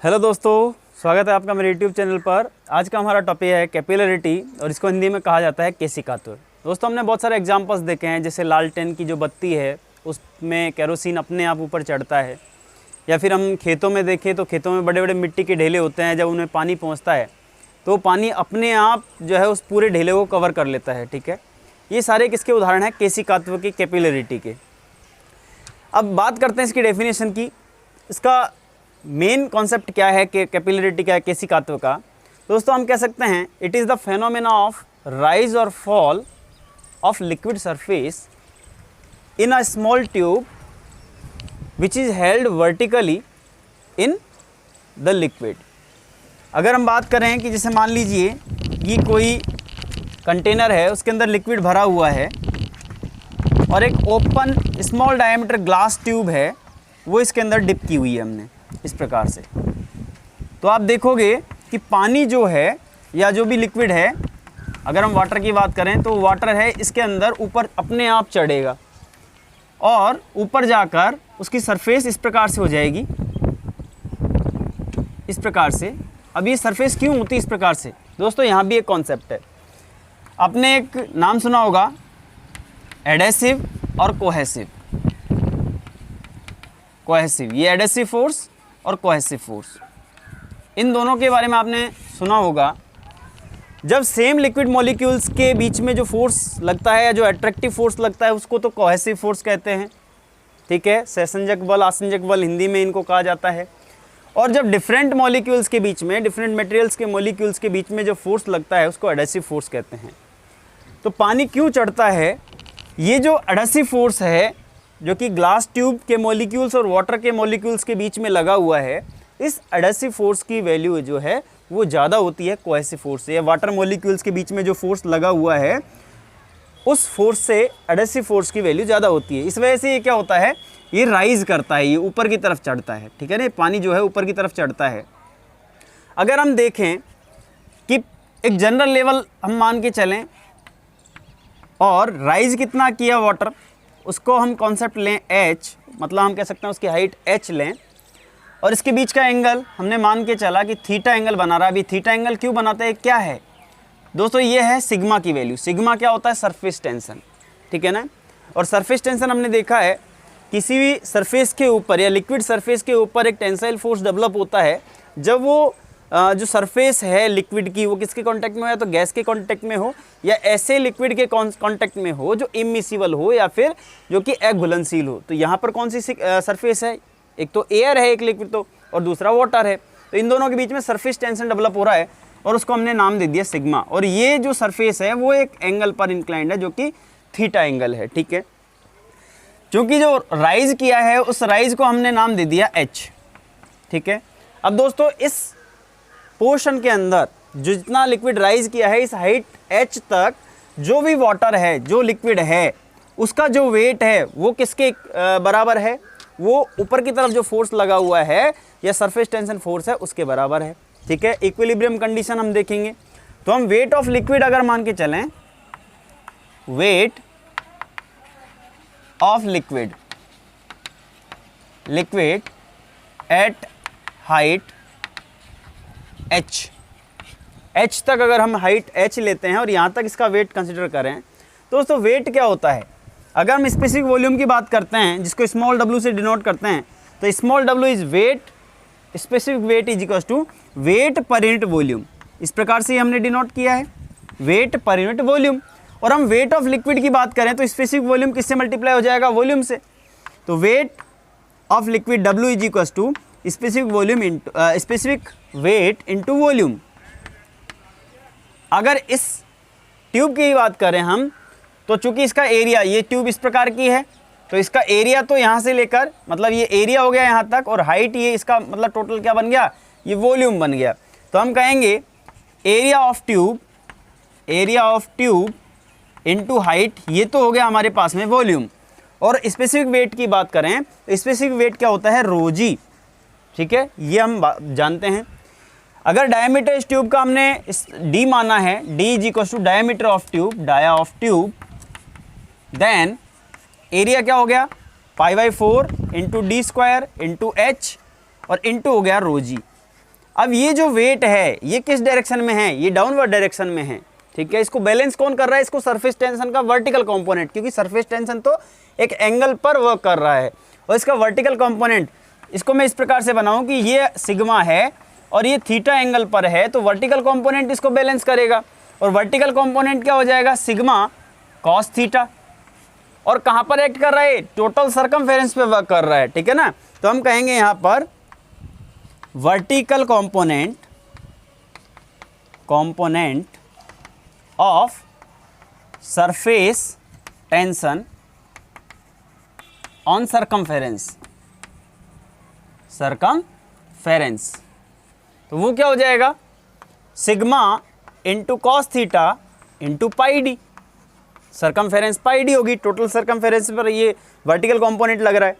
Hello दोस्तों, स्वागत है आपका मेरे यूट्यूब चैनल पर। आज का हमारा टॉपिक है कैपिलरिटी और इसको हिंदी में कहा जाता है केशिकात्व। दोस्तों, हमने बहुत सारे एग्जांपल्स देखे हैं, जैसे लालटेन की जो बत्ती है उसमें केरोसिन अपने आप ऊपर चढ़ता है, या फिर हम खेतों में देखें तो खेतों में बड़े बड़े मिट्टी के ढेले होते हैं। जब उनमें पानी पहुँचता है तो पानी अपने आप जो है उस पूरे ढेले को कवर कर लेता है। ठीक है, ये सारे किसके उदाहरण हैं? केशिकात्व की, कैपिलरिटी के। अब बात करते हैं इसकी डेफिनेशन की। इसका मेन कॉन्सेप्ट क्या है कि कैपिलरिटी का, केशिकात्व का? दोस्तों, हम कह सकते हैं it is the phenomena of rise और fall of liquid surface in a small tube which is held vertically in the liquid. अगर हम बात करें कि जैसे मान लीजिए ये कोई कंटेनर है, उसके अंदर लिक्विड भरा हुआ है और एक open small diameter glass tube है, वो इसके अंदर डिप की हुई है हमने इस प्रकार से। तो आप देखोगे कि पानी जो है या जो भी लिक्विड है, अगर हम वाटर की बात करें तो वाटर है, इसके अंदर ऊपर अपने आप चढ़ेगा और ऊपर जाकर उसकी सरफेस इस प्रकार से हो जाएगी, इस प्रकार से। अब ये सरफेस क्यों होती है इस प्रकार से? दोस्तों, यहाँ भी एक कॉन्सेप्ट है। आपने एक नाम सुना होगा, एडेसिव और कोहेसिव। कोहेसिव, ये एडेसिव फोर्स और कोहेसिव फोर्स, इन दोनों के बारे में आपने सुना होगा। जब सेम लिक्विड मॉलिक्यूल्स के बीच में जो फोर्स लगता है या जो अट्रैक्टिव फोर्स लगता है उसको तो कोहेसिव फोर्स कहते हैं। ठीक है, सहसंजक बल, आसंजक बल हिंदी में इनको कहा जाता है। और जब डिफरेंट मॉलिक्यूल्स के बीच में, डिफरेंट मटेरियल्स के मॉलिक्यूल्स के बीच में जो फोर्स लगता है उसको एडेसिव फोर्स कहते हैं। तो पानी क्यों चढ़ता है? ये जो एडेसिव फोर्स है जो कि ग्लास ट्यूब के मॉलिक्यूल्स और वाटर के मॉलिक्यूल्स के बीच में लगा हुआ है, इस एडेसिव फोर्स की वैल्यू जो है वो ज़्यादा होती है कोहेसिव फोर्स से। या वाटर मॉलिक्यूल्स के बीच में जो फोर्स लगा हुआ है उस फोर्स से एडेसिव फोर्स की वैल्यू ज़्यादा होती है। इस वजह से ये क्या होता है, ये राइज करता है, ये ऊपर की तरफ चढ़ता है। ठीक है ना, पानी जो है ऊपर की तरफ चढ़ता है। अगर हम देखें कि एक जनरल लेवल हम मान के चलें और राइज कितना किया वाटर, उसको हम कॉन्सेप्ट लें h, मतलब हम कह सकते हैं उसकी हाइट h लें, और इसके बीच का एंगल हमने मान के चला कि थीटा एंगल बना रहा है। अभी थीटा एंगल क्यों बनाते हैं, क्या है दोस्तों? ये है सिग्मा की वैल्यू। सिग्मा क्या होता है? Surface tension. ठीक है ना, और सरफेस टेंशन हमने देखा है किसी भी सरफेस के ऊपर या लिक्विड सरफेस के ऊपर एक टेंसाइल फोर्स डेवलप होता है जब वो जो सरफेस है लिक्विड की, वो किसके कांटेक्ट में हो, या तो गैस के कांटेक्ट में हो या ऐसे लिक्विड के कांटेक्ट में हो जो इमिसिबल हो या फिर जो कि अघुलनशील हो। तो यहाँ पर कौन सी सरफेस है? एक तो एयर है, एक लिक्विड तो, और दूसरा वाटर है। तो इन दोनों के बीच में सरफेस टेंशन डेवलप हो रहा है और उसको हमने नाम दे दिया सिग्मा। और ये जो सरफेस है वो एक एंगल पर इंक्लाइंड है जो कि थीटा एंगल है। ठीक है, क्योंकि जो राइज किया है उस राइज को हमने नाम दे दिया h। ठीक है, अब दोस्तों इस पोर्शन के अंदर जो जितना लिक्विड राइज किया है, इस हाइट h तक जो भी वाटर है, जो लिक्विड है, उसका जो वेट है वो किसके बराबर है? वो ऊपर की तरफ जो फोर्स लगा हुआ है या सरफेस टेंशन फोर्स है उसके बराबर है। ठीक है, इक्विलिब्रियम कंडीशन हम देखेंगे तो हम वेट ऑफ लिक्विड अगर मान के चलें, wait of liquid at height h तक अगर हम हाइट h लेते हैं और यहाँ तक इसका वेट कंसिडर करें तो दोस्तों वेट क्या होता है? अगर हम स्पेसिफिक वॉल्यूम की बात करते हैं जिसको स्मॉल w से डिनोट करते हैं, तो small w is weight, specific weight is equal to weight per unit volume. इस प्रकार से हमने डिनोट किया है, वेट पर यूनिट वॉल्यूम। और हम वेट ऑफ लिक्विड की बात करें तो स्पेसिफिक वॉल्यूम किससे मल्टीप्लाई हो जाएगा? वॉल्यूम से। तो weight of liquid w is equal to specific volume into specific weight into volume. अगर इस ट्यूब की बात करें हम, तो चूंकि इसका एरिया, ये ट्यूब इस प्रकार की है तो इसका एरिया तो यहाँ से लेकर, मतलब ये एरिया हो गया यहाँ तक, और हाइट ये इसका मतलब टोटल क्या बन गया? ये वॉल्यूम बन गया। तो हम कहेंगे area of tube into height, ये तो हो गया हमारे पास में वॉल्यूम। और स्पेसिफिक वेट की बात करें तो स्पेसिफिक वेट क्या होता है? रो जी। ठीक है, ये हम जानते हैं। अगर डायमीटर इस ट्यूब का हमने d माना है, d is equal to diameter of tube, dia of tube, then area क्या हो गया? Pi by 4 into D square into H और इंटू हो गया रो जी। अब ये जो वेट है ये किस डायरेक्शन में है, ये डाउनवर्ड डायरेक्शन में है, ठीक है। इसको बैलेंस कौन कर रहा है, इसको सरफेस टेंशन का वर्टिकल कंपोनेंट, क्योंकि सरफेस टेंशन तो एक एंगल पर वर्क कर रहा है, और इसका वर्टिकल कंपोनेंट, इसको मैं इस प्रकार से बनाऊं कि ये सिग्मा है और ये थीटा एंगल पर है, तो वर्टिकल कंपोनेंट इसको बैलेंस करेगा, और वर्टिकल कंपोनेंट क्या हो जाएगा, सिग्मा कॉस थीटा, और कहाँ पर एक्ट कर रहा है, टोटल सरकमफेरेंस पे वर्क कर रहा है, ठीक है ना। तो हम कहेंगे यहाँ पर vertical component of surface tension on circumference, तो वो क्या हो जाएगा, sigma into cos theta into pi D, circumference pi D होगी, टोटल सरकमफेरेंस पर ये वर्टिकल कंपोनेंट लग रहा है।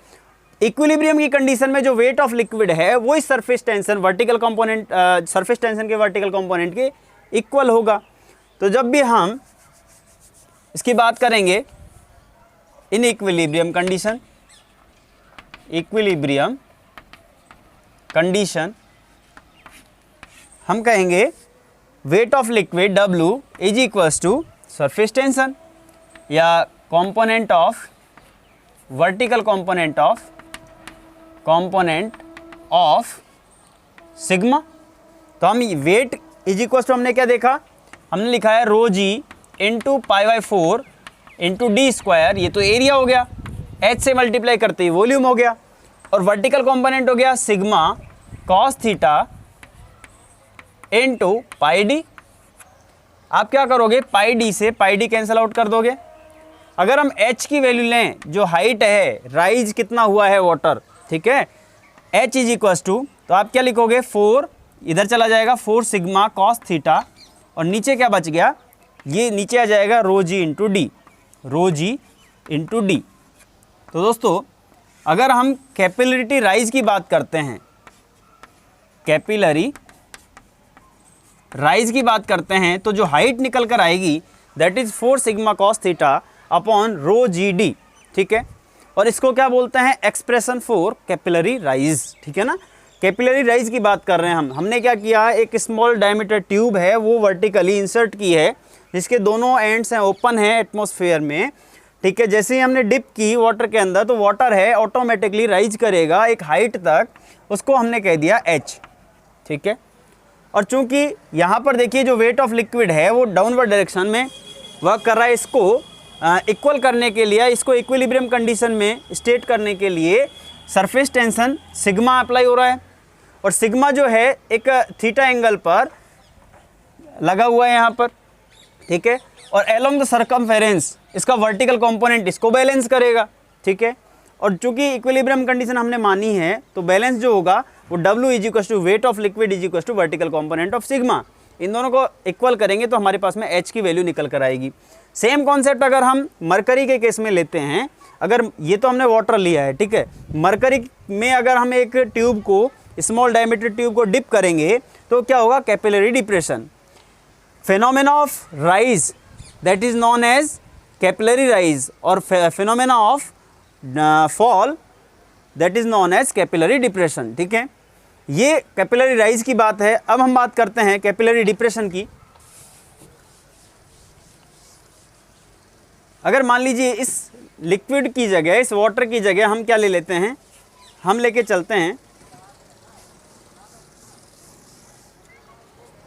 इक्विलिब्रियम की कंडीशन में जो वेट ऑफ लिक्विड है वो इस surface tension vertical component surface tension के वर्टिकल कंपोनेंट के इक्वल होगा। तो जब भी हम इसकी बात करेंगे इन इक्विलिब्रियम कंडीशन हम कहेंगे weight of liquid W is equals to surface tension या component of vertical component of sigma. तो हम वेट इज इक्वल्स टू हमने क्या देखा, हमने लिखा है रो जी इंटू π/4 इंटू डी स्क्वायर, ये तो एरिया हो गया, h से मल्टीप्लाई करते ही वॉल्यूम हो गया, और वर्टिकल कंपोनेंट हो गया sigma cos theta into pi D. आप क्या करोगे, पाई डी से पाई डी कैंसिल आउट कर दोगे। अगर हम h की वैल्यू लें, जो हाइट है, राइज कितना हुआ है वाटर, ठीक है, h इज इक्वल्स टू, तो आप क्या लिखोगे 4, इधर चला जाएगा 4 सिग्मा कॉस थीटा, और नीचे क्या बच गया, ये नीचे आ जाएगा रो जी इंटू डी। तो दोस्तों अगर हम कैपिलरिटी राइज की बात करते हैं, कैपिलरी राइज की बात करते हैं, तो जो हाइट निकल कर आएगी that is 4 sigma cos theta upon rho G D, ठीक है। और इसको क्या बोलते हैं, एक्सप्रेशन फॉर कैपिलरी राइज, ठीक है ना। कैपिलरी राइज की बात कर रहे हैं हमने क्या किया, एक स्मॉल डायमीटर ट्यूब है वो वर्टिकली इंसर्ट की है, जिसके दोनों एंड्स हैं ओपन है एटमॉस्फेयर में, ठीक है। जैसे ही हमने डिप की वाटर के अंदर, तो वाटर है ऑटोमेटिकली राइज करेगा एक हाइट तक, उसको हमने कह दिया h, ठीक है। और चूंकि यहाँ पर देखिए जो वेट ऑफ लिक्विड है वो डाउनवर्ड डायरेक्शन में वर्क कर रहा है, इसको इक्वल करने के लिए, इसको इक्विलिब्रियम कंडीशन में स्टेट करने के लिए सरफेस टेंशन सिग्मा अप्लाई हो रहा है, और सिग्मा जो है एक थीटा एंगल पर लगा हुआ है यहाँ पर, ठीक है। और एलोंग द सरकमफेरेंस इसका वर्टिकल कंपोनेंट इसको बैलेंस करेगा, ठीक है। और चूंकि इक्विलिब्रियम कंडीशन हमने मानी है, तो बैलेंस जो होगा वो W is equal to weight of liquid is equal to vertical component of sigma, इन दोनों को इक्वल करेंगे तो हमारे पास में h की वैल्यू निकल कर आएगी। सेम कॉन्सेप्ट अगर हम मरकरी के केस में लेते हैं, अगर ये तो हमने वाटर लिया है, ठीक है, मरकरी में अगर हम एक ट्यूब को, स्मॉल डायमीटर ट्यूब को डिप करेंगे तो क्या होगा, capillary depression, phenomena of rise that is known as capillary rise, और phenomena of fall that is known as capillary depression, ठीक है। ये कैपिलरी राइज की बात है। अब हम बात करते हैं कैपिलरी डिप्रेशन की। अगर मान लीजिए इस लिक्विड की जगह, इस वाटर की जगह हम क्या ले लेते हैं, हम लेके चलते हैं,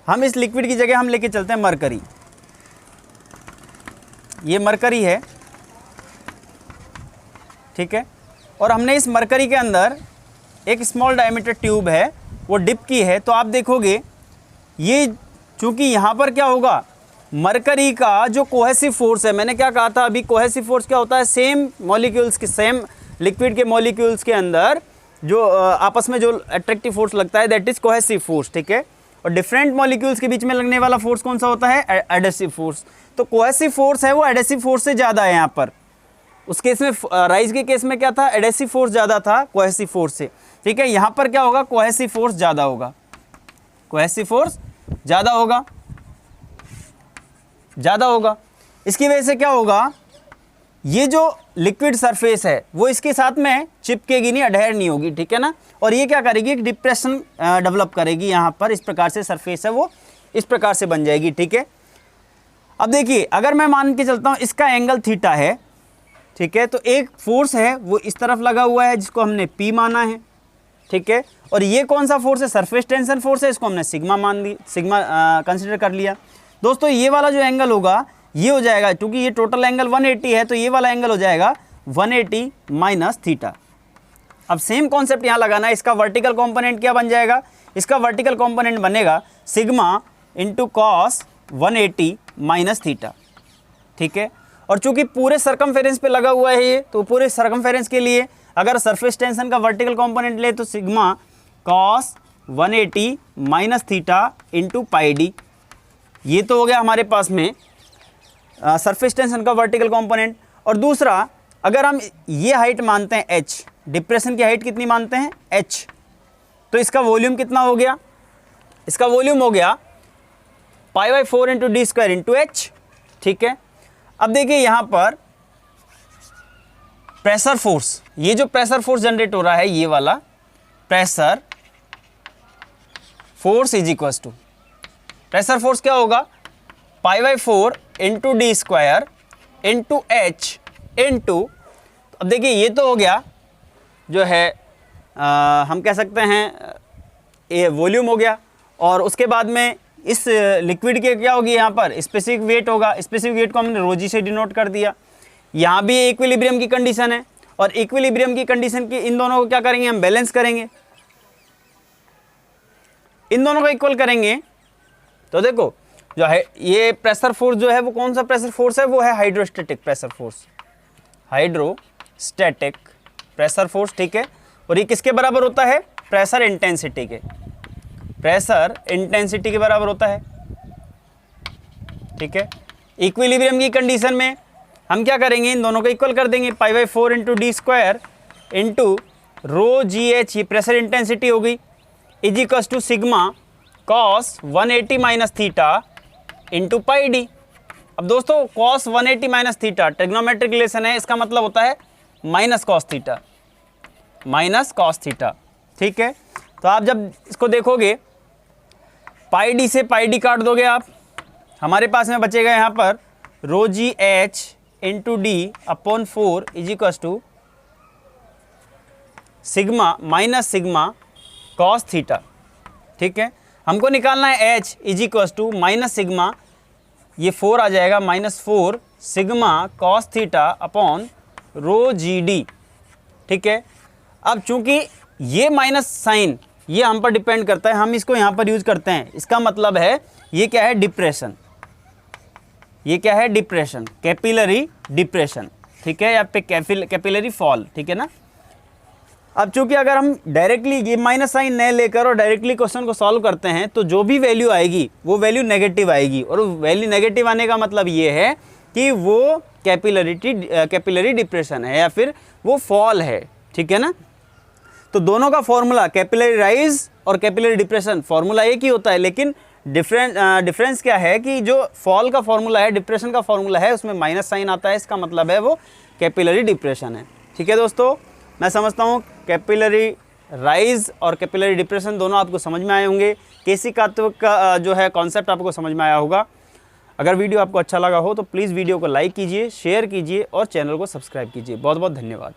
हम इस लिक्विड की जगह हम लेके चलते हैं मरकरी, ये मरकरी है, ठीक है। और हमने इस मरकरी के अंदर एक स्मॉल डायमीटर ट्यूब है वो डिप की है, तो आप देखोगे ये चूंकि यहाँ पर क्या होगा, मरकरी का जो कोहेसिव फोर्स है, मैंने क्या कहा था अभी, कोहेसिव फोर्स क्या होता है, सेम मॉलिक्यूल्स के, सेम लिक्विड के मॉलिक्यूल्स के अंदर जो आपस में जो अट्रैक्टिव फोर्स लगता है दैट इज कोहेसिव फोर्स, ठीक है। और डिफरेंट मॉलिक्यूल्स के बीच में लगने वाला फोर्स कौन सा होता है, एडेसिव फोर्स। तो कोहेसिव फोर्स है वो एडेसिव फोर्स से ज़्यादा है यहाँ पर, उस केस में राइज के केस में क्या था, एडेसिव फोर्स ज़्यादा था कोहेसिव फोर्स से, ठीक है। यहाँ पर क्या होगा, कोहेसिव फोर्स ज़्यादा होगा, कोहेसिव फोर्स ज़्यादा होगा। इसकी वजह से क्या होगा, ये जो लिक्विड सरफेस है वो इसके साथ में चिपकेगी नहीं, अडहेर नहीं होगी, ठीक है ना। और ये क्या करेगी, एक डिप्रेशन डेवलप करेगी यहाँ पर, इस प्रकार से सरफेस है वो इस प्रकार से बन जाएगी, ठीक है। अब देखिए, अगर मैं मान के चलता हूँ इसका एंगल थीटा है, ठीक है, तो एक फोर्स है वो इस तरफ लगा हुआ है जिसको हमने P माना है, ठीक है। और ये कौन सा फोर्स है, सरफेस टेंशन फोर्स है, इसको हमने सिग्मा मान ली, सिग्मा कंसिडर कर लिया। दोस्तों ये वाला जो एंगल होगा ये हो जाएगा, क्योंकि ये टोटल एंगल 180 है तो ये वाला एंगल हो जाएगा 180 माइनस थीटा। अब सेम कॉन्सेप्ट यहाँ लगाना है, इसका वर्टिकल कंपोनेंट क्या बन जाएगा, इसका वर्टिकल कंपोनेंट बनेगा sigma into cos 180 minus theta, ठीक है। और चूंकि पूरे सरकमफेरेंस पे लगा हुआ है ये, तो पूरे सरकमफेरेंस के लिए अगर सरफेस टेंशन का वर्टिकल कंपोनेंट ले तो sigma cos 180 minus theta into pi D, ये तो हो गया हमारे पास में सरफेस टेंशन का वर्टिकल कंपोनेंट। और दूसरा, अगर हम ये हाइट मानते हैं h, डिप्रेशन की हाइट कितनी मानते हैं h, तो इसका वॉल्यूम कितना हो गया, इसका वॉल्यूम हो गया π/4 into D square into H, ठीक है। अब देखिए यहाँ पर प्रेशर फोर्स, ये जो प्रेशर फोर्स जनरेट हो रहा है ये वाला pressure force is equal to, pressure force क्या होगा, π/4 into D square into H into, अब देखिए ये तो हो गया जो है हम कह सकते हैं ये वॉल्यूम हो गया। और उसके बाद में इस लिक्विड के क्या होगी, यहाँ पर स्पेसिफिक वेट होगा, स्पेसिफिक वेट को हमने ρg से डिनोट कर दिया। यहाँ भी इक्विलिब्रियम की कंडीशन है, और इक्विलिब्रियम की कंडीशन की इन दोनों को क्या करेंगे, हम बैलेंस करेंगे, इन दोनों को इक्वल करेंगे। तो देखो जो है ये प्रेशर फोर्स जो है वो कौन सा प्रेशर फोर्स है, वो है hydrostatic pressure force, hydrostatic pressure force, ठीक है। और ये किसके बराबर होता है, प्रेशर इंटेंसिटी के, प्रेशर इंटेंसिटी के बराबर होता है, ठीक है। इक्विलिब्रियम की कंडीशन में हम क्या करेंगे, इन दोनों को इक्वल कर देंगे, π/4 into D square into ρgh, ये प्रेशर इंटेंसिटी होगी, is equal to sigma cos 180 minus theta into pi D. अब दोस्तों cos 180 minus theta trigonometric relation है, इसका मतलब होता है minus cos theta, minus cos theta, ठीक है। तो आप जब इसको देखोगे पाई डी से पाई डी काट दोगे आप, हमारे पास में बचेगा यहाँ पर ρgh into D upon 4 is equal to sigma minus sigma cos theta, ठीक है। हमको निकालना है h is equal to minus sigma, ये 4 आ जाएगा, -4 sigma cos theta upon ρgd, ठीक है। अब चूंकि ये माइनस साइन ये हम पर डिपेंड करता है, हम इसको यहाँ पर यूज करते हैं, इसका मतलब है ये क्या है, डिप्रेशन, ये क्या है, डिप्रेशन, कैपिलरी डिप्रेशन, ठीक है, या पे कैपिलरी फॉल, ठीक है ना। अब चूंकि अगर हम डायरेक्टली ये माइनस साइन नहीं लेकर और डायरेक्टली क्वेश्चन को सॉल्व करते हैं तो जो भी वैल्यू आएगी वो वैल्यू नेगेटिव आएगी, और वैल्यू नेगेटिव आने का मतलब ये है कि वो कैपिलरी डिप्रेशन है या फिर वो फॉल है, ठीक है ना। तो दोनों का फॉर्मूला, कैपिलरी राइज और कैपिलरी डिप्रेशन, फॉर्मूला एक ही होता है, लेकिन डिफरेंस क्या है कि जो फॉल का फॉर्मूला है, डिप्रेशन का फॉर्मूला है, उसमें माइनस साइन आता है, इसका मतलब है वो कैपिलरी डिप्रेशन है, ठीक है। दोस्तों मैं समझता हूँ कैपिलरी राइज और कैपिलरी डिप्रेशन दोनों आपको समझ में आए होंगे, केसी कात्व का जो है कॉन्सेप्ट आपको समझ में आया होगा। अगर वीडियो आपको अच्छा लगा हो तो प्लीज़ वीडियो को लाइक कीजिए, शेयर कीजिए और चैनल को सब्सक्राइब कीजिए। बहुत बहुत धन्यवाद।